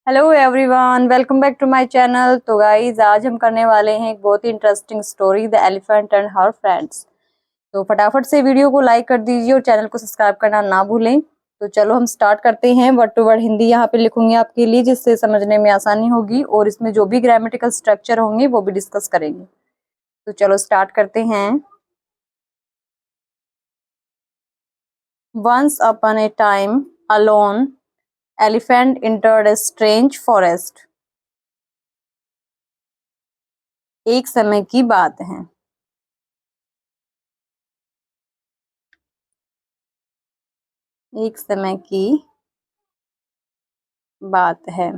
Hello everyone, welcome back to my channel. तो guys आज हम करने वाले हैं एक बहुत ही interesting story, the elephant and her friends. तो फटाफट से वीडियो को लाइक कर दीजिए और चैनल को सब्सक्राइब करना ना भूलें। तो चलो हम स्टार्ट करते हैं। वर्ड टू वर्ड हिंदी यहाँ पे लिखूंगी आपके लिए, जिससे समझने में आसानी होगी और इसमें जो भी ग्रामेटिकल स्ट्रक्चर होंगे वो भी डिस्कस करेंगे। तो चलो स्टार्ट करते हैं। Once upon a time alone elephant entered a strange forest। एक समय की बात है। एक समय की बात है।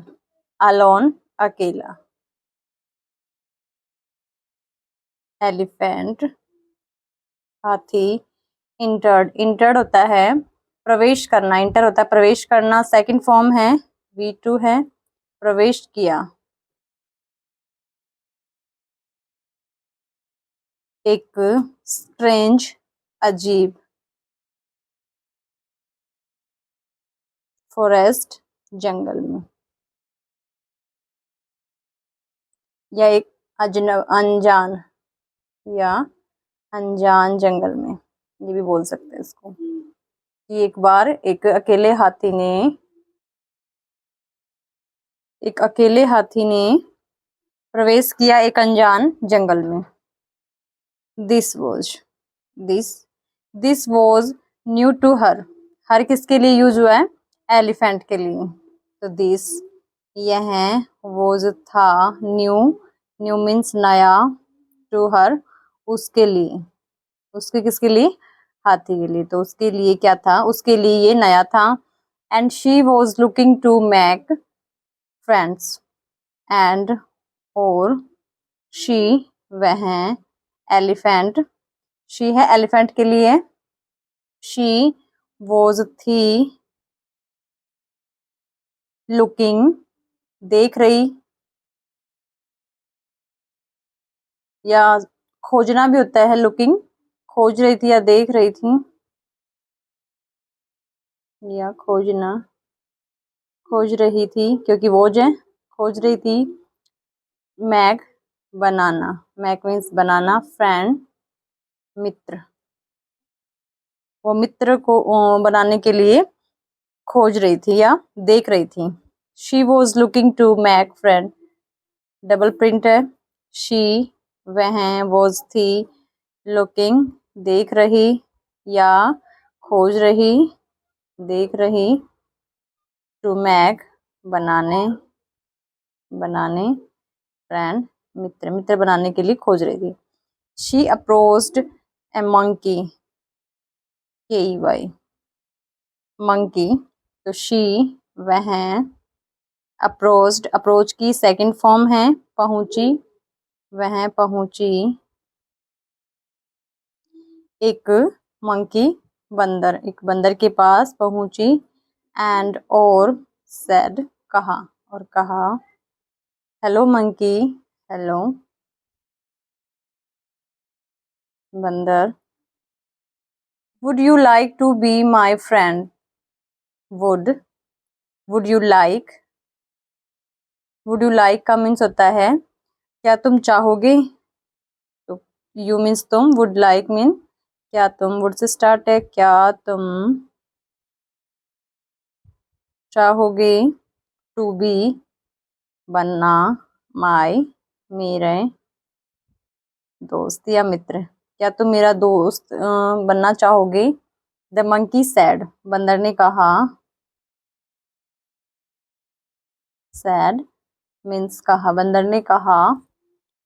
अलोन अकेला। एलिफेंट हाथी। इंटर्ड इंटर्ड होता है प्रवेश करना, इंटर होता है प्रवेश करना, सेकंड फॉर्म है V2 है प्रवेश किया। एक स्ट्रेंज अजीब। फॉरेस्ट जंगल में, या एक अनजान या अनजान जंगल में, ये भी बोल सकते हैं इसको। कि एक बार एक अकेले हाथी ने प्रवेश किया एक अनजान जंगल में। This was this this was new to her किसके लिए यूज हुआ है? एलिफेंट के लिए। तो दिस यह वॉज था, न्यू न्यू मीन्स नया, टू हर उसके लिए, उसके किसके लिए? हाथी के लिए। तो उसके लिए क्या था? उसके लिए ये नया था। And she was looking to make friends. And और शी वह एलिफेंट, शी है एलिफेंट के लिए। शी वॉज थी, लुकिंग देख रही, या खोजना भी होता है लुकिंग, खोज रही थी या देख रही थी, या खोजना, खोज रही थी क्योंकि वो जो खोज रही थी। मैक बनाना, मैक मीन्स बनाना, फ्रेंड मित्र, वो मित्र को बनाने के लिए खोज रही थी या देख रही थी। She was looking to make friend, double print है। शी वह वॉज थी, लुकिंग देख रही या खोज रही, देख रही, टू मैक बनाने, बनाने, फ्रेंड मित्र, मित्र बनाने के लिए खोज रही थी। She approached A monkey, KEY monkey. तो शी वह अप्रोच्ड, अप्रोच की सेकंड फॉर्म है पहुंची, वह पहुंची एक मंकी बंदर, एक बंदर के पास पहुंची। एंड और सेड कहा, और कहा हेलो मंकी, हेलो बंदर। Would you like to be my friend. Would you like, would you like का मीन्स होता है क्या तुम चाहोगे। तो यू मीन्स तुम, वुड लाइक मीन क्या तुम, वुड से स्टार्ट है, क्या तुम चाहोगे, टू बी बनना, माई मेरे दोस्त या मित्र, क्या तुम मेरा दोस्त बनना चाहोगे। द मंकी सैड, बंदर ने कहा, सैड मीन्स कहा, बंदर ने कहा,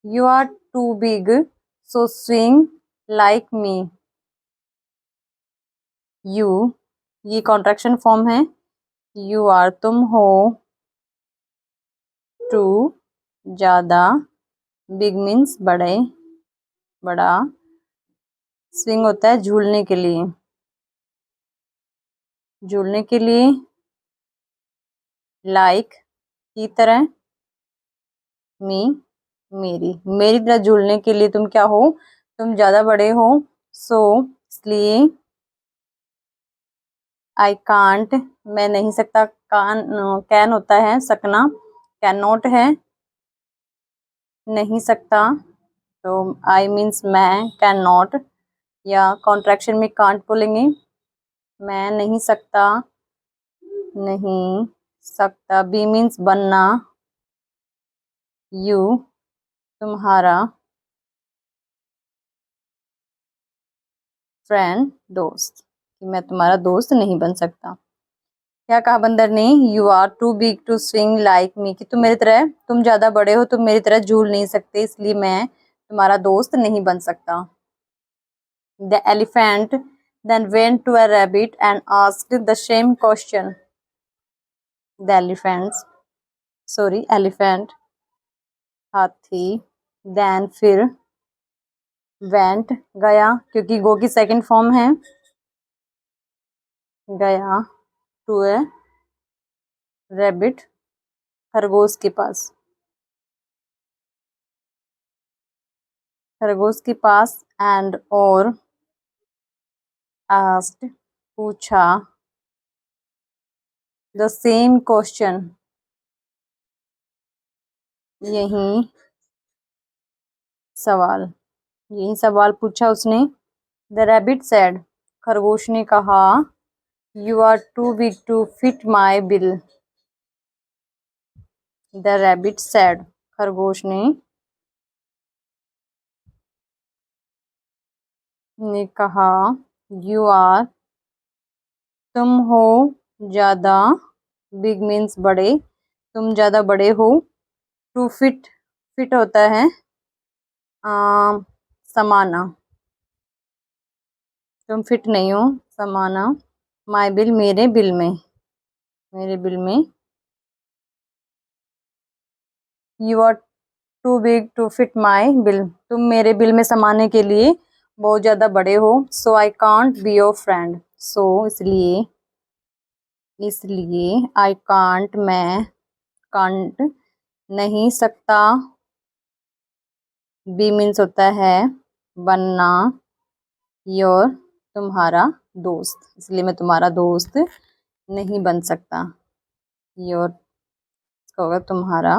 you are too big so swing like me. You ये कॉन्ट्रैक्शन फॉर्म है, यू आर तुम हो, टू ज्यादा, बिग मीन्स बड़े, बड़ा, स्विंग होता है झूलने के लिए, झूलने के लिए, लाइक की तरह, मी मेरी, मेरी तरह झूलने के लिए तुम क्या हो, तुम ज्यादा बड़े हो। सो इसलिए, आई कांट, मैं नहीं सकता, कैन होता है सकना, कैन नॉट है नहीं सकता, तो आई मीन्स मैं, कैन नॉट या कॉन्ट्रैक्शन में कांट बोलेंगे, मैं नहीं सकता, नहीं सकता। बी मीन्स बनना, यू तुम्हारा, फ्रेंड दोस्त, कि मैं तुम्हारा दोस्त नहीं बन सकता। क्या कहा बंदर ने, you are too big to swing like me, कि तुम मेरी तरह, तुम ज्यादा बड़े हो, तुम मेरी तरह झूल नहीं सकते, इसलिए मैं तुम्हारा दोस्त नहीं बन सकता। The elephant then went to a rabbit and asked the same question. The elephant हाथी, देन फिर, वेंट गया, क्योंकि गो की सेकंड फॉर्म है, गया, टू ए रैबिट खरगोश के पास, खरगोश के पास, एंड और आस्क्ड पूछा, द सेम क्वेश्चन यही सवाल, यही सवाल पूछा उसने। द रैबिट सेड, खरगोश ने कहा, you are too big to fit my bill. The rabbit said, खरगोश ने कहा, यू आर तुम हो, ज्यादा, बिग मीन्स बड़े, तुम ज्यादा बड़े हो, टू फिट, फिट होता है समाना, तुम फिट नहीं हो, समाना, माई बिल मेरे बिल में, मेरे बिल में, you are too big to fit my bill, तुम मेरे बिल में समाने के लिए बहुत ज्यादा बड़े हो, so I can't be your friend, so इसलिए, इसलिए आई कांट मैं, कांट नहीं सकता, बी मीन्स होता है बनना, योर तुम्हारा दोस्त, इसलिए मैं तुम्हारा दोस्त नहीं बन सकता, योर होगा तुम्हारा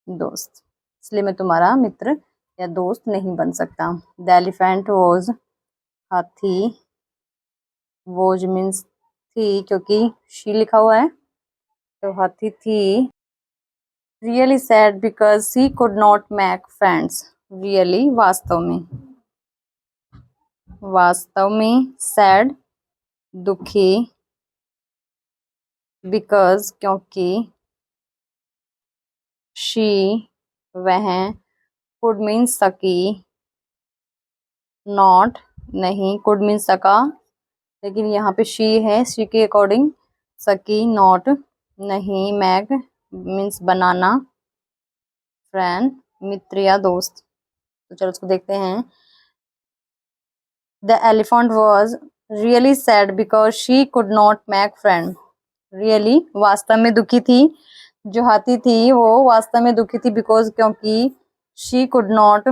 दोस्त, इसलिए मैं तुम्हारा मित्र या दोस्त नहीं बन सकता। द एलिफेंट वॉज, हाथी, वॉज मीन्स थी, क्योंकि शी लिखा हुआ है, तो हाथी थी, really sad because she could not make friends, really वास्तव में, वास्तव में, सैड दुखी, बिकॉज क्योंकि, शी वह, कुड मीन्स सकी, नॉट नहीं, कुड मीन्स सका, लेकिन यहाँ पे शी है, शी के अकॉर्डिंग सकी, नॉट नहीं, मैग मीन्स बनाना, फ्रेंड मित्र या दोस्त। तो चलो उसको देखते हैं। The elephant was really sad because she could not make friend, really वास्तव में दुखी थी, जो हाथी थी वो वास्तव में दुखी थी, बिकॉज क्योंकि, शी कुड नॉट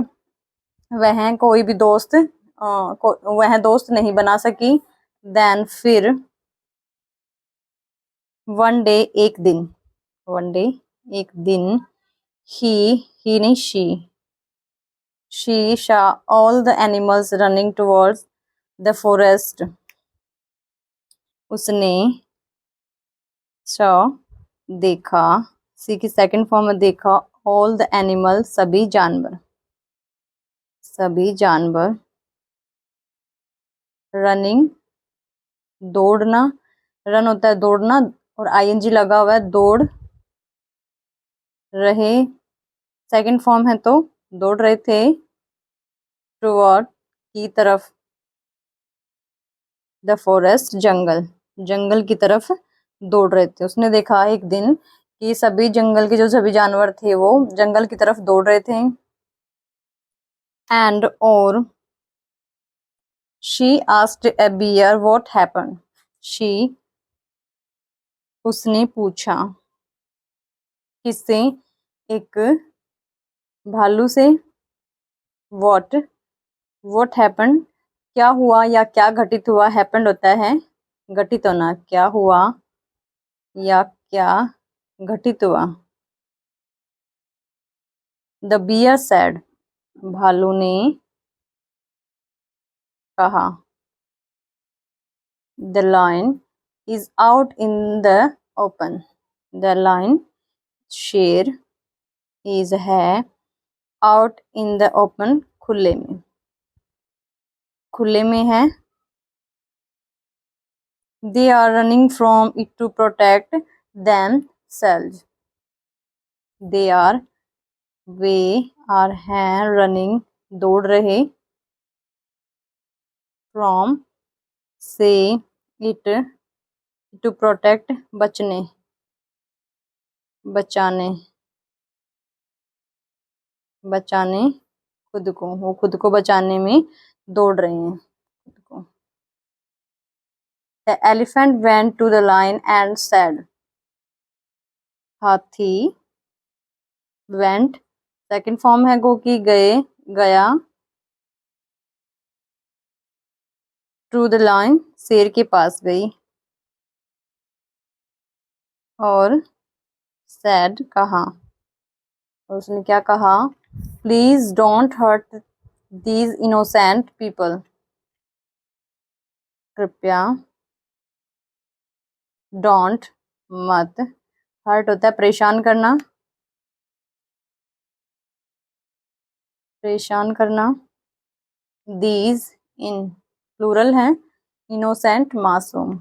वह कोई भी दोस्त, वह दोस्त नहीं बना सकी, देन फिर, वन डे एक दिन, वन डे एक दिन, ही नहीं she saw all the animals running towards the forest, उसने saw देखा, सी की सेकंड फॉर्म में देखा, all the animals सभी जानवर, सभी जानवर, रनिंग दौड़ना, रन होता है दौड़ना, और आईएनजी लगा हुआ है, दौड़ रहे, सेकंड फॉर्म है तो दौड़ रहे थे, टुवर्ड की तरफ, द फॉरेस्ट जंगल, जंगल की तरफ दौड़ रहे थे। उसने देखा एक दिन कि सभी जंगल के जो सभी जानवर थे वो जंगल की तरफ दौड़ रहे थे, एंड और, she asked a bear what happened, she उसने पूछा, किससे, एक भालू से, व्हाट हैपेंड क्या हुआ या क्या घटित हुआ, हैपेंड होता है घटित होना। क्या हुआ या क्या घटित हुआ। द बियर सैड, भालू ने कहा। The lion is out in the open, the lion शेर इज है आउट इन द ओपन, खुले में, खुले में है। They are running from it to protect themselves, they are वे आर हैं रनिंग दौड़ रहे, फ्रॉम से इट टू प्रोटेक्ट बचने बचाने, बचाने खुद को, वो खुद को बचाने में दौड़ रहे हैं खुद को। The elephant went to the lion and said, हाथी वेंट सेकंड फॉर्म है गो की, गए गया, टू द लायन शेर के पास गई, और सैड कहा, उसने क्या कहा, please don't hurt these innocent people, कृपया, डोंट मत, हर्ट होता है परेशान करना, परेशान करना, दीज इन प्लूरल है, इनोसेंट मासूम,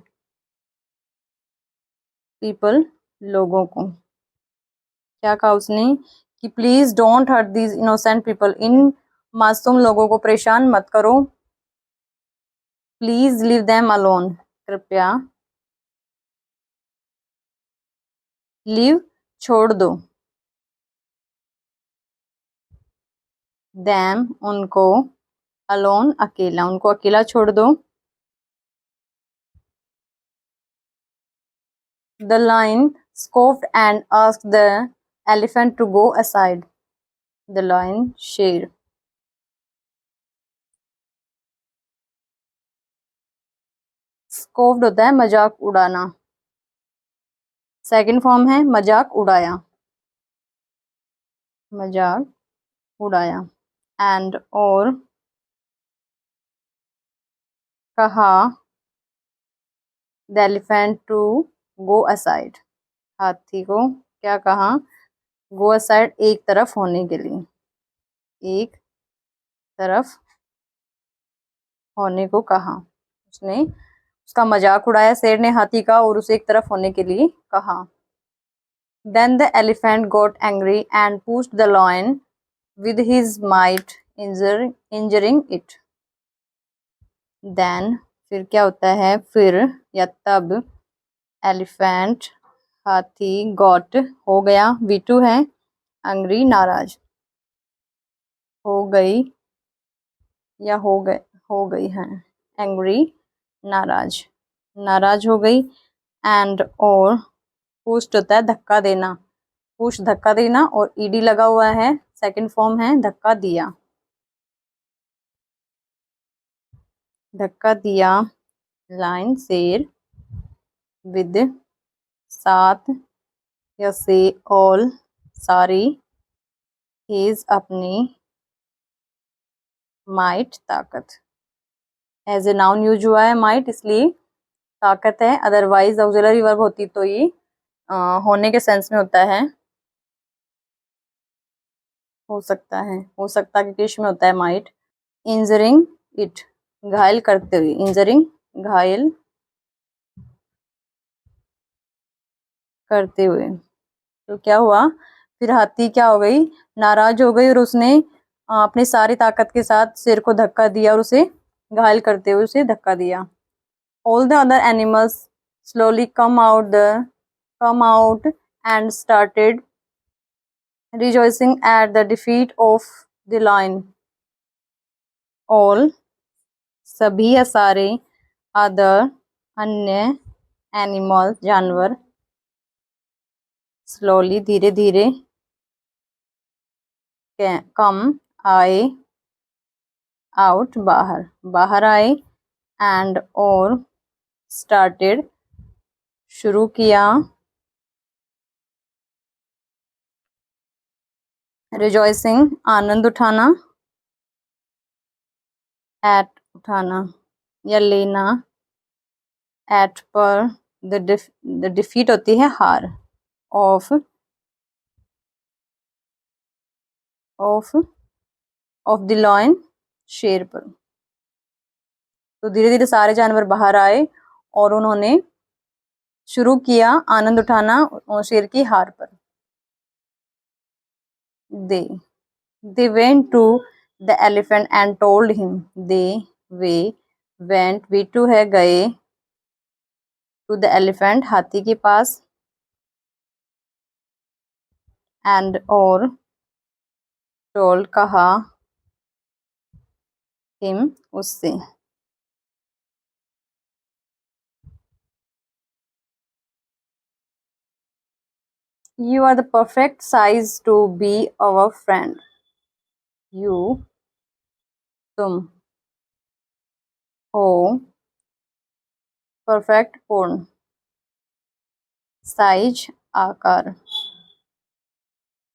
पीपल लोगों को। क्या कहा उसने कि please don't hurt these innocent people, इन मासूम लोगों को परेशान मत करो, प्लीज लीव देम अलोन, कृपया, लीव छोड़ दो, देम उनको, अलोन अकेला, उनको अकेला छोड़ दो। The lion scoffed and asked the elephant to go aside. The lion शेर, scoffed होता है मजाक उड़ाना, सेकंड फॉर्म है मजाक उड़ाया, मजाक उड़ाया, एंड और कहा, the elephant to go aside, हाथी को क्या कहा, गो असाइड एक तरफ होने के लिए, एक तरफ होने को कहा, उसने उसका मजाक उड़ाया शेर ने हाथी का, और उसे एक तरफ होने के लिए कहा। Then the elephant got angry and pushed the lion with his might, injuring it. Then फिर क्या होता है, फिर या तब, एलिफेंट हाथी, got हो गया, V2 है, angry नाराज, हो गई या हो गई है, angry नाराज, नाराज हो गई, एंड और पुस्ट होता है धक्का देना, पुश धक्का देना, और ईडी लगा हुआ है, सेकंड फॉर्म है धक्का दिया, धक्का दिया, लाइन शेर, विद साथ, या से ऑल सारी, हिज अपनी, माइट ताकत, एज ए नाउन यूज हुआ है माइट, इसलिए ताकत है, अदरवाइज ऑक्सिलरी वर्ब होती तो ये होने के सेंस में होता है, हो सकता है, हो सकता के केस में होता है माइट। इंजरिंग इट, घायल करते हुए, इंजरिंग घायल करते हुए। तो क्या हुआ, फिर हाथी क्या हो गई, नाराज हो गई, और उसने अपनी सारी ताकत के साथ शेर को धक्का दिया, और उसे घायल करते हुए उसे धक्का दिया। All the other animals slowly come out and started rejoicing at the defeat of the lion. All सभी या सारे, अदर अन्य, एनिमल जानवर, स्लोली धीरे धीरे, कम आए, आउट बाहर, बाहर आए, एंड और स्टार्टेड शुरू किया, रिजॉइसिंग आनंद उठाना, एट उठाना या लेना, एट पर, द डिफीट होती है हार, of of of the lion शेर पर। तो धीरे धीरे सारे जानवर बाहर आए और उन्होंने शुरू किया आनंद उठाना शेर की हार पर। They went to the elephant and told him, वे वेंट, वी टू है गए, टू द एलिफेंट हाथी के पास, एंड और टोल्ड कहा, हिम उससे। You are the perfect size to be our friend. You तुम हो परफेक्ट पूर्ण, साइज आकार,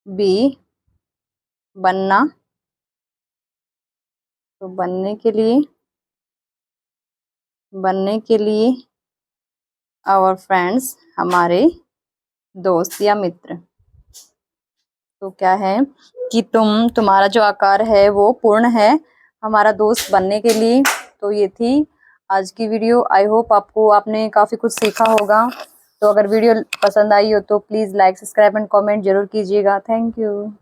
बी बनना, तो बनने के लिए आवर फ्रेंड्स हमारे दोस्त या मित्र। तो क्या है कि तुम्हारा जो आकार है वो पूर्ण है हमारा दोस्त बनने के लिए। तो ये थी आज की वीडियो। आई होप आपने काफ़ी कुछ सीखा होगा। तो अगर वीडियो पसंद आई हो तो please like, subscribe and comment जरूर कीजिएगा। Thank you.